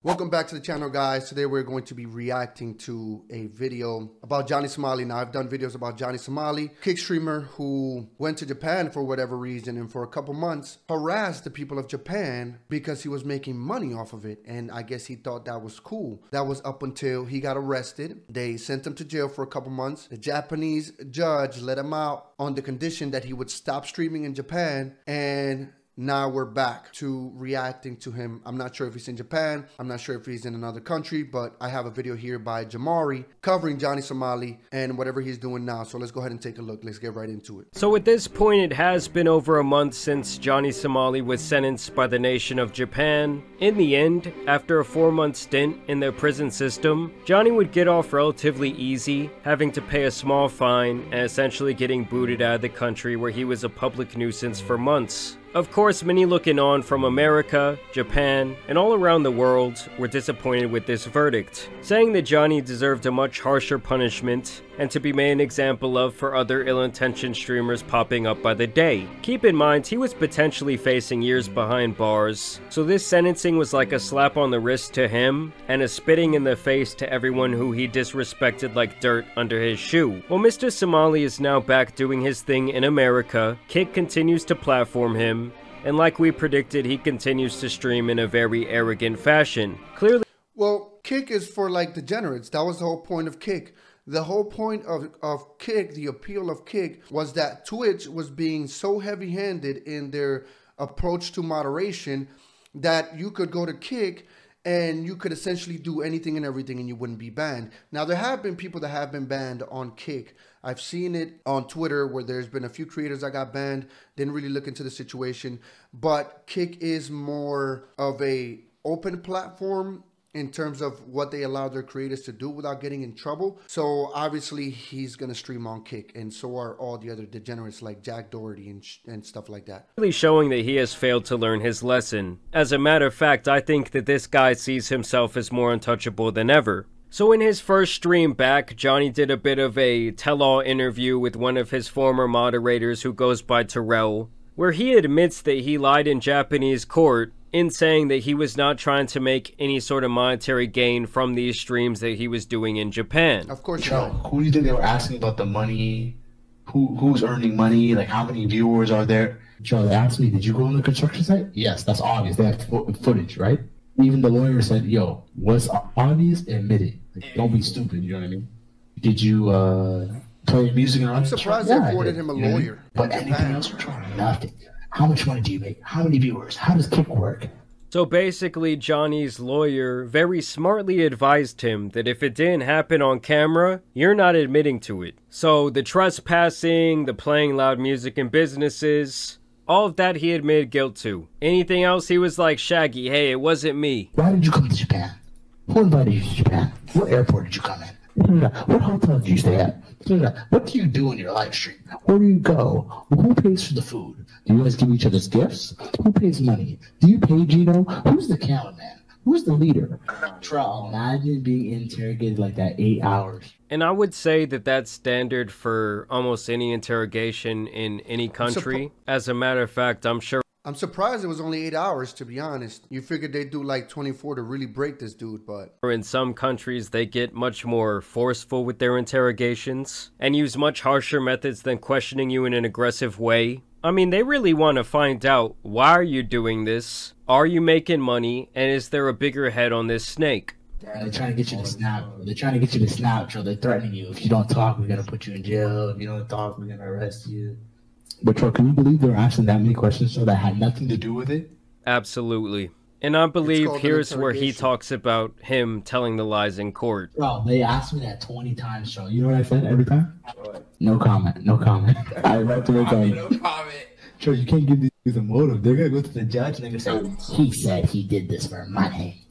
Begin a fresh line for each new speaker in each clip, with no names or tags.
Welcome back to the channel, guys. Today we're going to be reacting to a video about Johnny Somali. Now, I've done videos about Johnny Somali, kick streamer who went to Japan for whatever reason and for a couple months harassed the people of Japan because he was making money off of it. And I guess he thought that was cool. That was up until he got arrested. They sent him to jail for a couple months. The Japanese judge let him out on the condition that he would stop streaming in Japan, and now we're back to reacting to him. I'm not sure if he's in Japan. I'm not sure if he's in another country, but I have a video here by Jamari covering Johnny Somali and whatever he's doing now. So let's go ahead and take a look. Let's get right into it.
So at this point, it has been over a month since Johnny Somali was sentenced by the nation of Japan. In the end, after a 4-month stint in their prison system, Johnny would get off relatively easy, having to pay a small fine and essentially getting booted out of the country where he was a public nuisance for months. Of course, many looking on from America, Japan, and all around the world were disappointed with this verdict, saying that Johnny deserved a much harsher punishment and to be made an example of for other ill-intentioned streamers popping up by the day. Keep in mind, he was potentially facing years behind bars, so this sentencing was like a slap on the wrist to him and a spitting in the face to everyone who he disrespected like dirt under his shoe. While Mr. Somali is now back doing his thing in America, Kick continues to platform him, and like we predicted, he continues to stream in a very arrogant fashion. Clearly,
well, Kick is for like degenerates. That was the whole point of Kick. The whole point of Kick, the appeal of Kick, was that Twitch was being so heavy-handed in their approach to moderation that you could go to Kick and you could essentially do anything and everything and you wouldn't be banned. Now, there have been people that have been banned on Kick. I've seen it on Twitter where there's been a few creators that got banned. Didn't really look into the situation. But Kick is more of a open platform in terms of what they allow their creators to do without getting in trouble. So obviously he's going to stream on Kick, and so are all the other degenerates like Jack Doherty and stuff like that.
Really showing that he has failed to learn his lesson. As a matter of fact, I think that this guy sees himself as more untouchable than ever. So in his first stream back, Johnny did a bit of a tell-all interview with one of his former moderators who goes by Terrell, where he admits that he lied in Japanese court in saying that he was not trying to make any sort of monetary gain from these streams that he was doing in Japan.
Of course,
who do you think they were asking about the money? Who's earning money? Like, how many viewers are there? Joe, they asked me, did you go on the construction site? Yes, that's obvious. They have footage, right? Even the lawyer said, yo, what's obvious? Admit it. Like, don't be stupid, you know what I mean? Did you play music? And
I'm surprised they afforded him a lawyer.
But anything else, nothing. How much money do you make? How many viewers? How does Kick work?
So basically, Johnny's lawyer very smartly advised him that if it didn't happen on camera, you're not admitting to it. So the trespassing, the playing loud music in businesses, all of that he admitted guilt to. Anything else, he was like, Shaggy, hey, it wasn't me.
Why did you come to Japan? Who invited you to Japan? What airport did you come in? What hotel did you stay at? What do you do in your live stream? Where do you go? Who pays for the food? Do you guys give each other gifts? Who pays money? Do you pay Gino? Who's the cameraman? Who's the leader? Bro, imagine being interrogated like that 8 hours.
And I would say that that's standard for almost any interrogation in any country. As a matter of fact, I'm surprised it was only 8 hours, to be honest. You figured they'd do like 24 to really break this dude, but in some countries they get much more forceful with their interrogations and use much harsher methods than questioning you in an aggressive way. I mean, they really want to find out, why are you doing this? Are you making money? And is there a bigger head on this snake?
They're trying to get you to snap. They're trying to get you to snap, so they're threatening you. If you don't talk, we're going to put you in jail. If you don't talk, we're going to arrest you. But Troy, can you believe they were asking that many questions so that had nothing to do with it?
Absolutely. And I believe here's where he talks about him telling the lies in court.
Bro, they asked me that 20 times, Joe. You know what I said every time? No comment. No comment. I wrote to no comment. Joe, you can't give these a motive. They're going to go to the judge and they're going to say, he said he did this for money.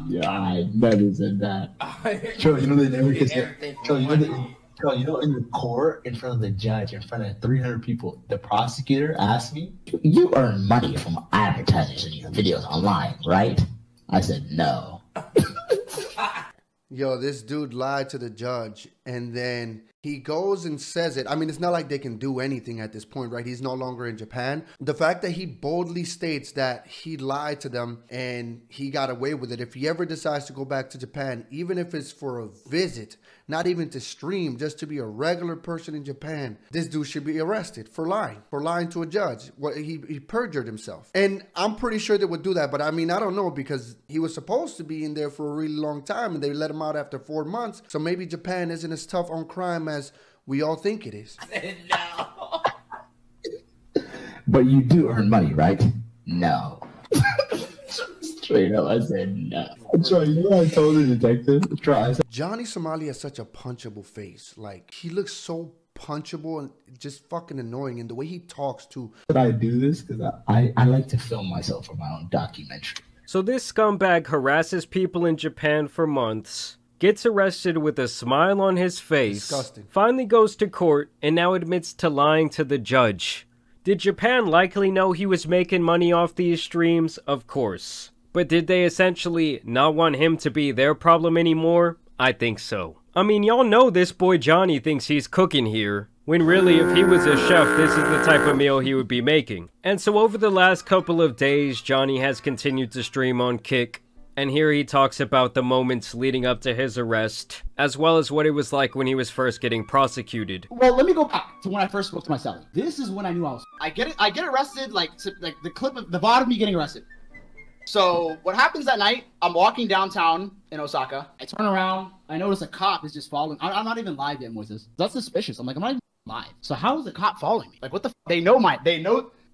Yeah, I never said that. Joe, you know they never said. Joe, you know, in the court, in front of the judge, in front of 300 people, the prosecutor asked me, you earn money from advertisers in your videos online, right? I said, no.
Yo, this dude lied to the judge and then he goes and says it. I mean, it's not like they can do anything at this point, right? He's no longer in Japan. The fact that he boldly states that he lied to them and he got away with it. If he ever decides to go back to Japan, even if it's for a visit, not even to stream, just to be a regular person in Japan, this dude should be arrested for lying to a judge. He perjured himself. And I'm pretty sure they would do that. But I mean, I don't know, because he was supposed to be in there for a really long time and they let him out after 4 months. So maybe Japan isn't as tough on crime as we all think it is.
No. But you do earn money, right? No. Straight up, I said no. Troy, you know I told the detective? Troy, I said,
Johnny Somali has such a punchable face. Like, he looks so punchable and just fucking annoying. And the way he talks too.
Did I do this? Because I like to film myself for my own documentary.
So this scumbag harasses people in Japan for months, gets arrested with a smile on his face,
disgusting,
finally goes to court, and now admits to lying to the judge. Did Japan likely know he was making money off these streams? Of course. But did they essentially not want him to be their problem anymore? I think so. I mean, y'all know this boy Johnny thinks he's cooking here, when really if he was a chef, this is the type of meal he would be making. And so over the last couple of days, Johnny has continued to stream on Kick, and here he talks about the moments leading up to his arrest, as well as what it was like when he was first getting prosecuted.
Well, let me go back to when I first spoke to my cellie. This is when I knew I was. I get arrested, like the clip of the VOD of me getting arrested. So what happens that night? I'm walking downtown in Osaka. I turn around. I notice a cop is just following. I'm not even live yet, Moises. That's suspicious. I'm like, I'm not even live. So how is the cop following me? Like, what the? They know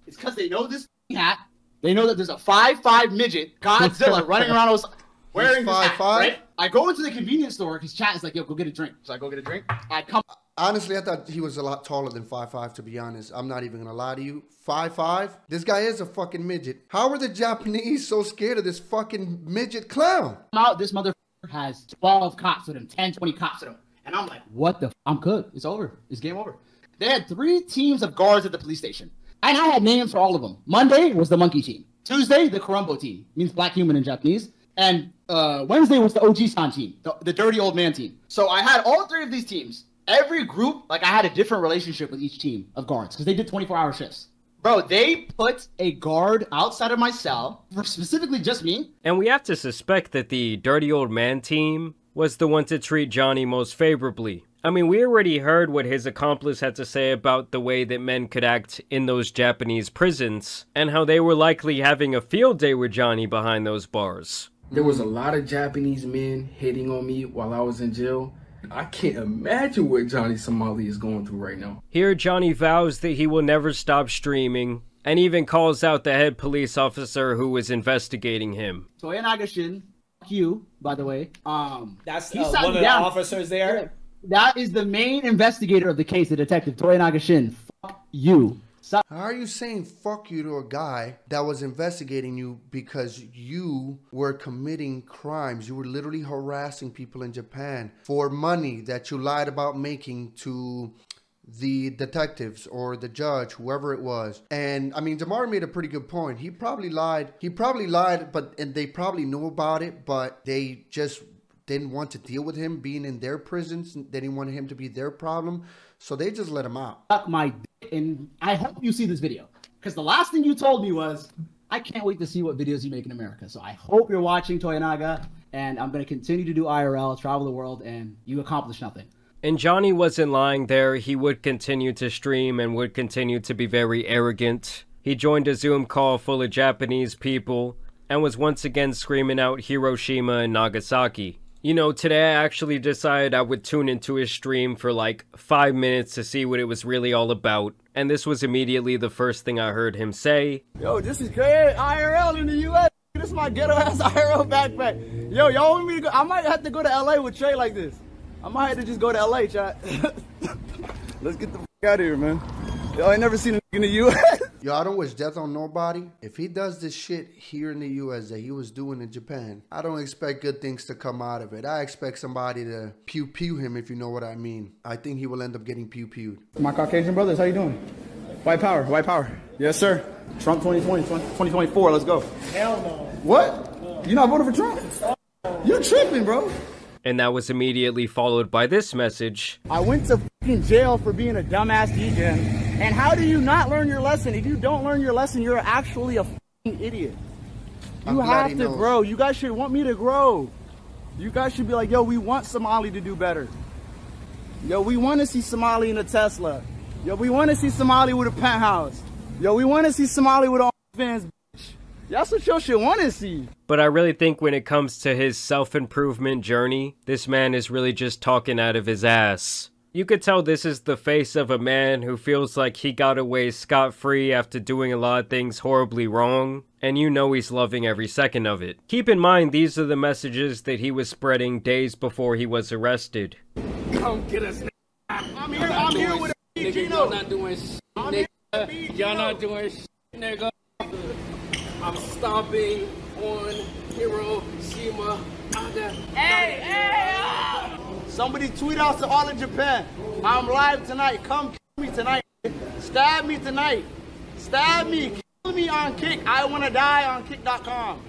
it's because they know this hat. They know that there's a 5'5" midget Godzilla running around Osaka wearing this hat, right? I go into the convenience store because chat is like, yo, go get a drink. So I go get a drink. I come.
Honestly, I thought he was a lot taller than 5'5", to be honest. I'm not even gonna lie to you. 5'5"? This guy is a fucking midget. How are the Japanese so scared of this fucking midget clown?
This motherfucker has 12 cops with him, 10, 20 cops with him. And I'm like, what the I'm good. It's over. It's game over. They had 3 teams of guards at the police station. And I had names for all of them. Monday was the monkey team. Tuesday, the Kurumbo team. Means black human in Japanese. And Wednesday was the Oji-san team, the dirty old man team. So I had all 3 of these teams. Every group, like I had a different relationship with each team of guards because they did 24-hour shifts. Bro, they put a guard outside of my cell for specifically just me.
And we have to suspect that the dirty old man team was the one to treat Johnny most favorably. I mean, we already heard what his accomplice had to say about the way that men could act in those Japanese prisons, and how they were likely having a field day with Johnny behind those bars.
There was a lot of Japanese men hitting on me while I was in jail. I can't imagine what Johnny Somali is going through right now.
Here, Johnny vows that he will never stop streaming, and even calls out the head police officer who was investigating him.
Toya Nagashin, you, by the way.
That's one of the officers there?
Yeah. That is the main investigator of the case, the detective, Toya Nagashin. Fuck you.
How are you saying fuck you to a guy that was investigating you because you were committing crimes? You were literally harassing people in Japan for money that you lied about making to the detectives or the judge, whoever it was. And I mean, Damar made a pretty good point. He probably lied, and they probably knew about it, but they just didn't want to deal with him being in their prisons. They didn't want him to be their problem. So they just let him out.
Suck my dick, and I hope you see this video. Because the last thing you told me was, I can't wait to see what videos you make in America. So I hope you're watching Toyanaga, and I'm going to continue to do IRL, travel the world, and you accomplish nothing.
And Johnny wasn't lying there. He would continue to stream and would continue to be very arrogant. He joined a Zoom call full of Japanese people and was once again screaming out Hiroshima and Nagasaki. You know, today I actually decided I would tune into his stream for like 5 minutes to see what it was really all about. And this was immediately the first thing I heard him say.
Yo, this is great IRL in the US. This is my ghetto ass IRL backpack. Yo, y'all want me to go? I might have to go to LA with Trey like this. I might have to just go to LA, chat. Let's get the fuck out of here, man. Yo, I ain't never seen a in the US.
Yo, I don't wish death on nobody. If he does this shit here in the US that he was doing in Japan, I don't expect good things to come out of it. I expect somebody to pew-pew him, if you know what I mean. I think he will end up getting pew-pewed.
My Caucasian brothers, how you doing? White power, white power. Yes, sir. Trump 2020, 2024, let's go.
Hell no.
What? No. You're not voting for Trump? You're tripping, bro.
And that was immediately followed by this message.
I went to fucking jail for being a dumbass DJ. And how do you not learn your lesson? If you don't learn your lesson, you're actually a fucking idiot. You have to grow. You guys should want me to grow. You guys should be like, yo, we want Somali to do better. Yo, we want to see Somali in a Tesla. Yo, we want to see Somali with a penthouse. Yo, we want to see Somali with OnlyFans, bitch. That's what y'all should want to see.
But I really think when it comes to his self-improvement journey, this man is really just talking out of his ass. You could tell this is the face of a man who feels like he got away scot-free after doing a lot of things horribly wrong, and you know he's loving every second of it. Keep in mind, these are the messages that he was spreading days before he was arrested.
Come get us, nigga.
I'm here with a
nigga, y'all not doing shit, nigga. Y'all not doing shit, nigga. I'm stomping on Hiroshima.
Hey! Somebody tweet out to all of Japan. I'm live tonight. Come kill me tonight. Stab me tonight. Stab me. Kill me on Kick. I want to die on Kick.com.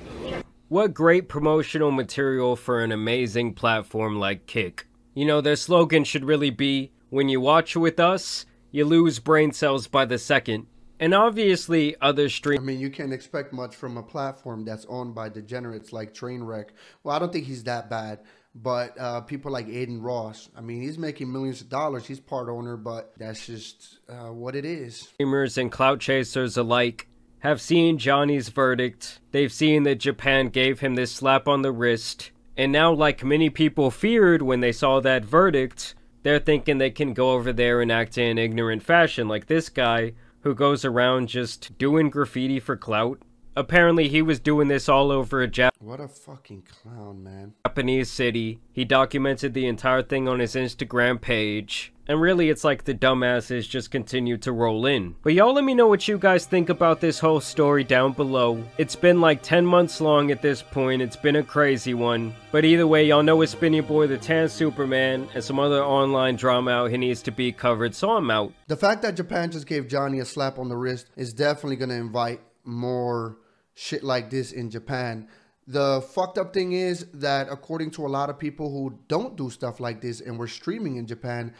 What great promotional material for an amazing platform like Kick. You know, their slogan should really be, when you watch with us, you lose brain cells by the second. And obviously, other stream.
I mean, you can't expect much from a platform that's owned by degenerates like Trainwreck. Well, I don't think he's that bad. But people like Aiden Ross, I mean, he's making millions of dollars. He's part owner, but that's just what it is.
Streamers and clout chasers alike have seen Johnny's verdict. They've seen that Japan gave him this slap on the wrist. And now, like many people feared when they saw that verdict, they're thinking they can go over there and act in ignorant fashion like this guy who goes around just doing graffiti for clout. Apparently, he was doing this all over a
What a fucking clown, man.
Japanese city. He documented the entire thing on his Instagram page. And really, it's like the dumbasses just continue to roll in. But y'all let me know what you guys think about this whole story down below. It's been like 10 months long at this point. It's been a crazy one. But either way, y'all know it's been your boy, the Tan Superman, and some other online drama out here needs to be covered, so I'm out.
The fact that Japan just gave Johnny a slap on the wrist is definitely going to invite more shit like this in Japan. The fucked up thing is that according to a lot of people who don't do stuff like this and were streaming in Japan,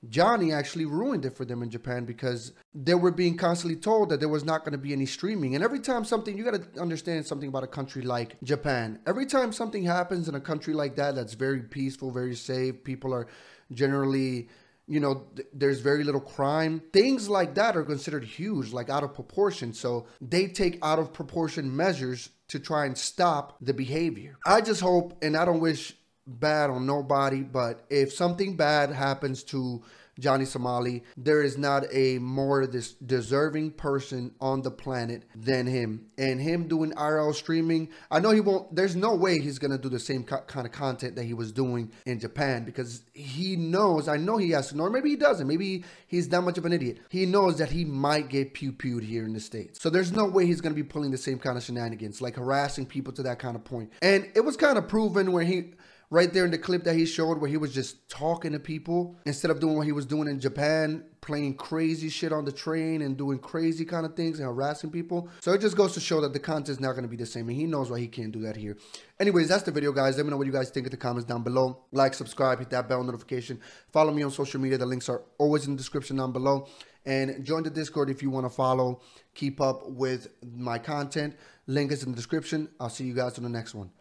Johnny actually ruined it for them in Japan because they were being constantly told that there was not going to be any streaming. And every time something, you got to understand something about a country like Japan. Every time something happens in a country like that, that's very peaceful, very safe, people are generally, you know, there's very little crime. Things like that are considered huge, like out of proportion. So they take out of proportion measures to try and stop the behavior. I just hope, and I don't wish bad on nobody, but if something bad happens to Johnny Somali, there is not a more deserving person on the planet than him. And him doing IRL streaming, I know he won't, there's no way he's going to do the same kind of content that he was doing in Japan because he knows, I know he has to know, or maybe he doesn't, maybe he's that much of an idiot. He knows that he might get pew-pewed here in the States. So there's no way he's going to be pulling the same kind of shenanigans, like harassing people to that kind of point. And it was kind of proven where he, right there in the clip that he showed where he was just talking to people instead of doing what he was doing in Japan, playing crazy shit on the train and doing crazy kind of things and harassing people. So it just goes to show that the content's not going to be the same, and he knows why he can't do that here. Anyways, that's the video, guys. Let me know what you guys think in the comments down below. Like, subscribe, hit that bell notification. Follow me on social media. The links are always in the description down below. And join the Discord if you want to follow, keep up with my content. Link is in the description. I'll see you guys on the next one.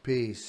Peace.